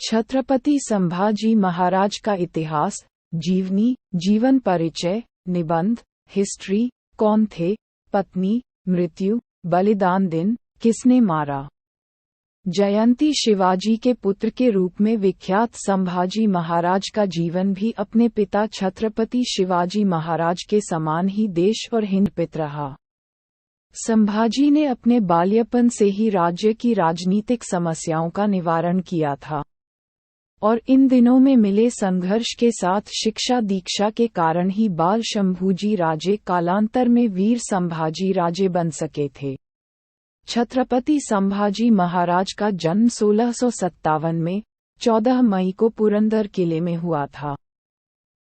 छत्रपति संभाजी महाराज का इतिहास, जीवनी, जीवन परिचय, निबंध, हिस्ट्री, कौन थे, पत्नी, मृत्यु, बलिदान दिन, किसने मारा। जयंती शिवाजी के पुत्र के रूप में विख्यात संभाजी महाराज का जीवन भी अपने पिता छत्रपति शिवाजी महाराज के समान ही देश और हिंद पित रहा। संभाजी ने अपने बाल्यपन से ही राज्य की राजनीतिक समस्याओं का निवारण किया था और इन दिनों में मिले संघर्ष के साथ शिक्षा दीक्षा के कारण ही बाल शंभूजी राजे कालांतर में वीर संभाजी राजे बन सके थे। छत्रपति संभाजी महाराज का जन्म 1657 में 14 मई को पुरंदर किले में हुआ था,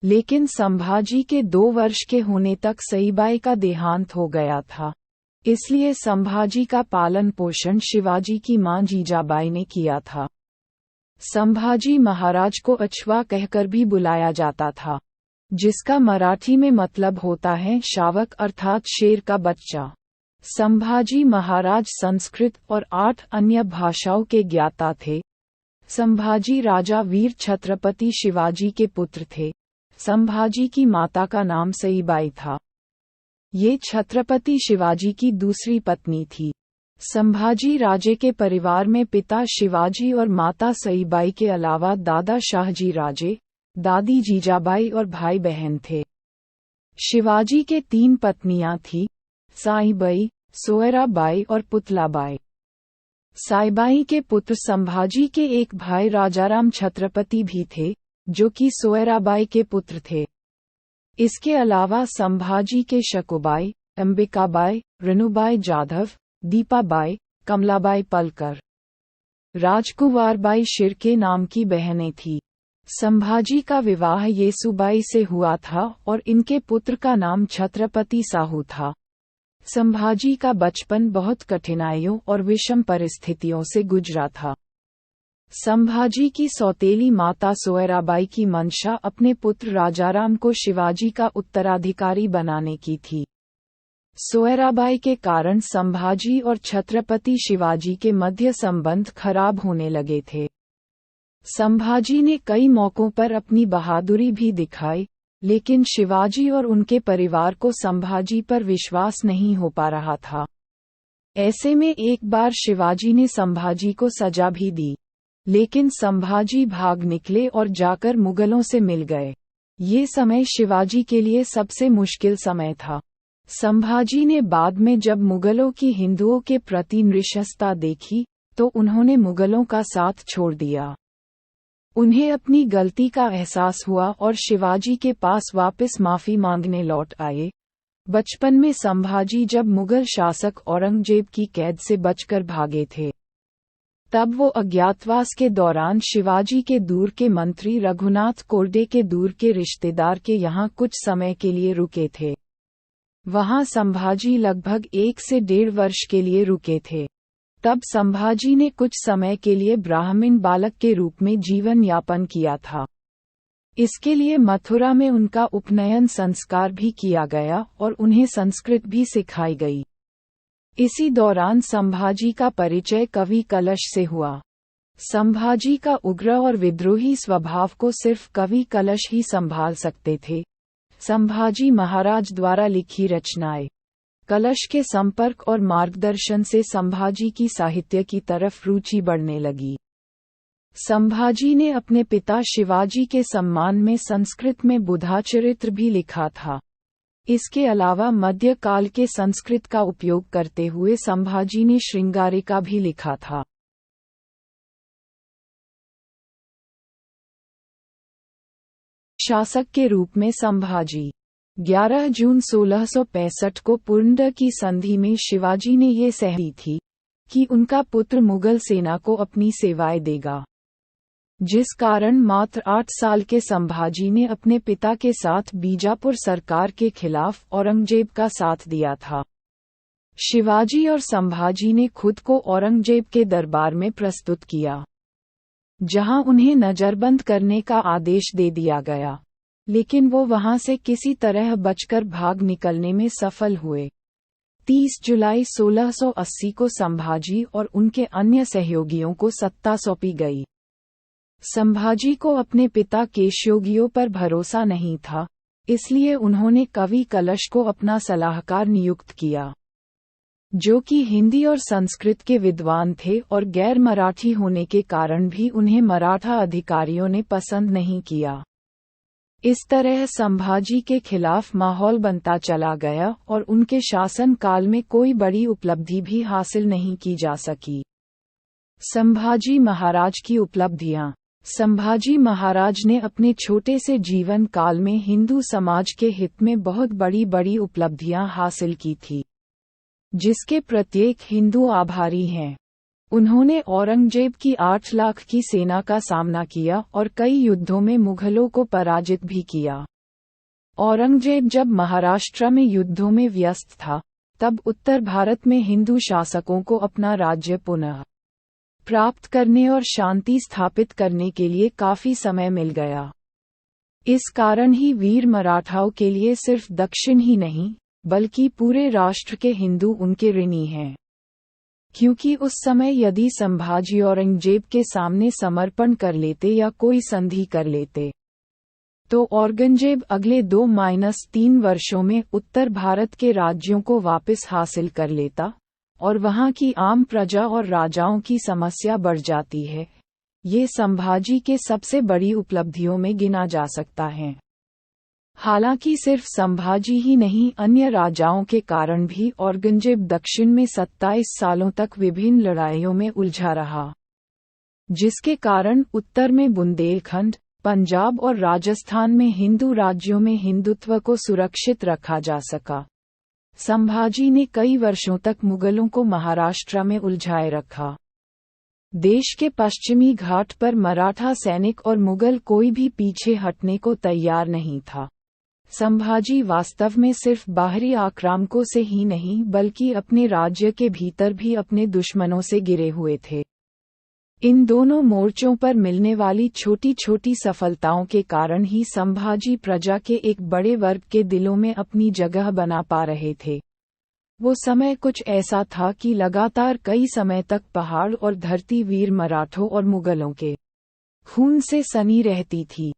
लेकिन संभाजी के 2 वर्ष के होने तक सईबाई का देहांत हो गया था। इसलिए संभाजी का पालन पोषण शिवाजी की मां जीजाबाई ने किया था। संभाजी महाराज को अछवा कहकर भी बुलाया जाता था, जिसका मराठी में मतलब होता है शावक अर्थात शेर का बच्चा। संभाजी महाराज संस्कृत और 8 अन्य भाषाओं के ज्ञाता थे। संभाजी राजा वीर छत्रपति शिवाजी के पुत्र थे। संभाजी की माता का नाम सईबाई था। ये छत्रपति शिवाजी की दूसरी पत्नी थी। संभाजी राजे के परिवार में पिता शिवाजी और माता सईबाई के अलावा दादा शाहजी राजे, दादी जीजाबाई और भाई बहन थे। शिवाजी के 3 पत्नियां थीं, साईबाई, सोयराबाई और पुतलाबाई। साईबाई के पुत्र संभाजी के एक भाई राजाराम छत्रपति भी थे, जो कि सोयराबाई के पुत्र थे। इसके अलावा संभाजी के शकुबाई, अंबिकाबाई, रेणुबाई जाधव, दीपाबाई, कमलाबाई पलकर, राजकुंवरबाई शिर्के नाम की बहनें थीं। संभाजी का विवाह येसुबाई से हुआ था और इनके पुत्र का नाम छत्रपति साहू था। संभाजी का बचपन बहुत कठिनाइयों और विषम परिस्थितियों से गुजरा था। संभाजी की सौतेली माता सोयराबाई की मंशा अपने पुत्र राजाराम को शिवाजी का उत्तराधिकारी बनाने की थी। सोयराबाई के कारण संभाजी और छत्रपति शिवाजी के मध्य संबंध खराब होने लगे थे। संभाजी ने कई मौकों पर अपनी बहादुरी भी दिखाई, लेकिन शिवाजी और उनके परिवार को संभाजी पर विश्वास नहीं हो पा रहा था। ऐसे में एक बार शिवाजी ने संभाजी को सजा भी दी, लेकिन संभाजी भाग निकले और जाकर मुगलों से मिल गए। ये समय शिवाजी के लिए सबसे मुश्किल समय था। संभाजी ने बाद में जब मुगलों की हिंदुओं के प्रति नृशंसता देखी, तो उन्होंने मुगलों का साथ छोड़ दिया। उन्हें अपनी गलती का एहसास हुआ और शिवाजी के पास वापस माफी मांगने लौट आए। बचपन में संभाजी जब मुगल शासक औरंगजेब की कैद से बचकर भागे थे, तब वो अज्ञातवास के दौरान शिवाजी के दूर के मंत्री रघुनाथ कोरडे के दूर के रिश्तेदार के यहाँ कुछ समय के लिए रुके थे। वहां संभाजी लगभग 1 से 1.5 वर्ष के लिए रुके थे। तब संभाजी ने कुछ समय के लिए ब्राह्मण बालक के रूप में जीवन यापन किया था। इसके लिए मथुरा में उनका उपनयन संस्कार भी किया गया और उन्हें संस्कृत भी सिखाई गई। इसी दौरान संभाजी का परिचय कवि कलश से हुआ। संभाजी का उग्र और विद्रोही स्वभाव को सिर्फ कवि कलश ही संभाल सकते थे। संभाजी महाराज द्वारा लिखी रचनाएं, कलश के संपर्क और मार्गदर्शन से संभाजी की साहित्य की तरफ रुचि बढ़ने लगी। संभाजी ने अपने पिता शिवाजी के सम्मान में संस्कृत में बुधाचरित्र भी लिखा था। इसके अलावा मध्यकाल के संस्कृत का उपयोग करते हुए संभाजी ने श्रृंगारिका भी लिखा था। शासक के रूप में संभाजी 11 जून 1665 को पुरंदर की संधि में शिवाजी ने ये सहमति थी कि उनका पुत्र मुगल सेना को अपनी सेवाएं देगा, जिस कारण मात्र 8 साल के संभाजी ने अपने पिता के साथ बीजापुर सरकार के खिलाफ औरंगजेब का साथ दिया था। शिवाजी और संभाजी ने खुद को औरंगजेब के दरबार में प्रस्तुत किया, जहां उन्हें नजरबंद करने का आदेश दे दिया गया, लेकिन वो वहां से किसी तरह बचकर भाग निकलने में सफल हुए। 30 जुलाई 1680 को संभाजी और उनके अन्य सहयोगियों को सत्ता सौंपी गई। संभाजी को अपने पिता केशयोगियों पर भरोसा नहीं था, इसलिए उन्होंने कवि कलश को अपना सलाहकार नियुक्त किया, जो कि हिंदी और संस्कृत के विद्वान थे और गैर मराठी होने के कारण भी उन्हें मराठा अधिकारियों ने पसंद नहीं किया। इस तरह संभाजी के खिलाफ माहौल बनता चला गया और उनके शासन काल में कोई बड़ी उपलब्धि भी हासिल नहीं की जा सकी। संभाजी महाराज की उपलब्धियां। संभाजी महाराज ने अपने छोटे से जीवन काल में हिंदू समाज के हित में बहुत बड़ी बड़ी उपलब्धियां हासिल की थी, जिसके प्रत्येक हिंदू आभारी हैं। उन्होंने औरंगजेब की 8 लाख की सेना का सामना किया और कई युद्धों में मुगलों को पराजित भी किया। औरंगजेब जब महाराष्ट्र में युद्धों में व्यस्त था, तब उत्तर भारत में हिंदू शासकों को अपना राज्य पुनः प्राप्त करने और शांति स्थापित करने के लिए काफी समय मिल गया। इस कारण ही वीर मराठाओं के लिए सिर्फ दक्षिण ही नहीं, बल्कि पूरे राष्ट्र के हिंदू उनके ऋणी हैं, क्योंकि उस समय यदि संभाजी औरंगजेब के सामने समर्पण कर लेते या कोई संधि कर लेते, तो औरंगजेब अगले 2-3 वर्षों में उत्तर भारत के राज्यों को वापस हासिल कर लेता और वहां की आम प्रजा और राजाओं की समस्या बढ़ जाती है। ये संभाजी के सबसे बड़ी उपलब्धियों में गिना जा सकता है। हालांकि सिर्फ संभाजी ही नहीं, अन्य राजाओं के कारण भी औरंगजेब दक्षिण में 27 सालों तक विभिन्न लड़ाइयों में उलझा रहा, जिसके कारण उत्तर में बुंदेलखंड, पंजाब और राजस्थान में हिंदू राज्यों में हिंदुत्व को सुरक्षित रखा जा सका। संभाजी ने कई वर्षों तक मुगलों को महाराष्ट्र में उलझाए रखा। देश के पश्चिमी घाट पर मराठा सैनिक और मुगल कोई भी पीछे हटने को तैयार नहीं था। संभाजी वास्तव में सिर्फ बाहरी आक्रामकों से ही नहीं, बल्कि अपने राज्य के भीतर भी अपने दुश्मनों से घिरे हुए थे। इन दोनों मोर्चों पर मिलने वाली छोटी छोटी सफलताओं के कारण ही संभाजी प्रजा के एक बड़े वर्ग के दिलों में अपनी जगह बना पा रहे थे। वो समय कुछ ऐसा था कि लगातार कई समय तक पहाड़ और धरती वीर मराठों और मुगलों के खून से सनी रहती थी।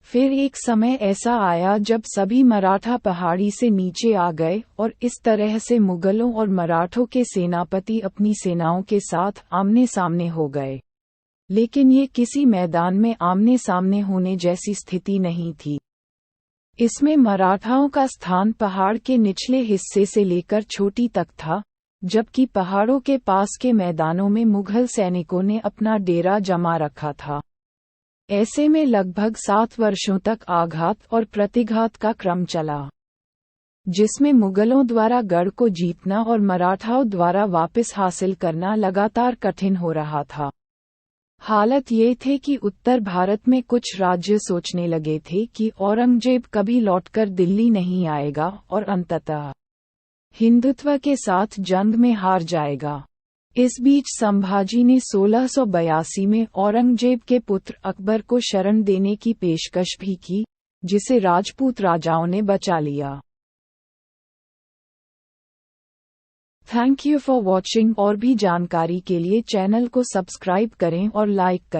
फिर एक समय ऐसा आया जब सभी मराठा पहाड़ी से नीचे आ गए और इस तरह से मुगलों और मराठों के सेनापति अपनी सेनाओं के साथ आमने सामने हो गए। लेकिन ये किसी मैदान में आमने सामने होने जैसी स्थिति नहीं थी। इसमें मराठाओं का स्थान पहाड़ के निचले हिस्से से लेकर चोटी तक था, जबकि पहाड़ों के पास के मैदानों में मुगल सैनिकों ने अपना डेरा जमा रखा था। ऐसे में लगभग 7 वर्षों तक आघात और प्रतिघात का क्रम चला, जिसमें मुगलों द्वारा गढ़ को जीतना और मराठाओं द्वारा वापस हासिल करना लगातार कठिन हो रहा था। हालत ये थे कि उत्तर भारत में कुछ राज्य सोचने लगे थे कि औरंगजेब कभी लौटकर दिल्ली नहीं आएगा और अंततः हिंदुत्व के साथ जंग में हार जाएगा। इस बीच संभाजी ने 1682 में औरंगजेब के पुत्र अकबर को शरण देने की पेशकश भी की, जिसे राजपूत राजाओं ने बचा लिया। Thank you for watching. और भी जानकारी के लिए चैनल को सब्सक्राइब करें और लाइक करें।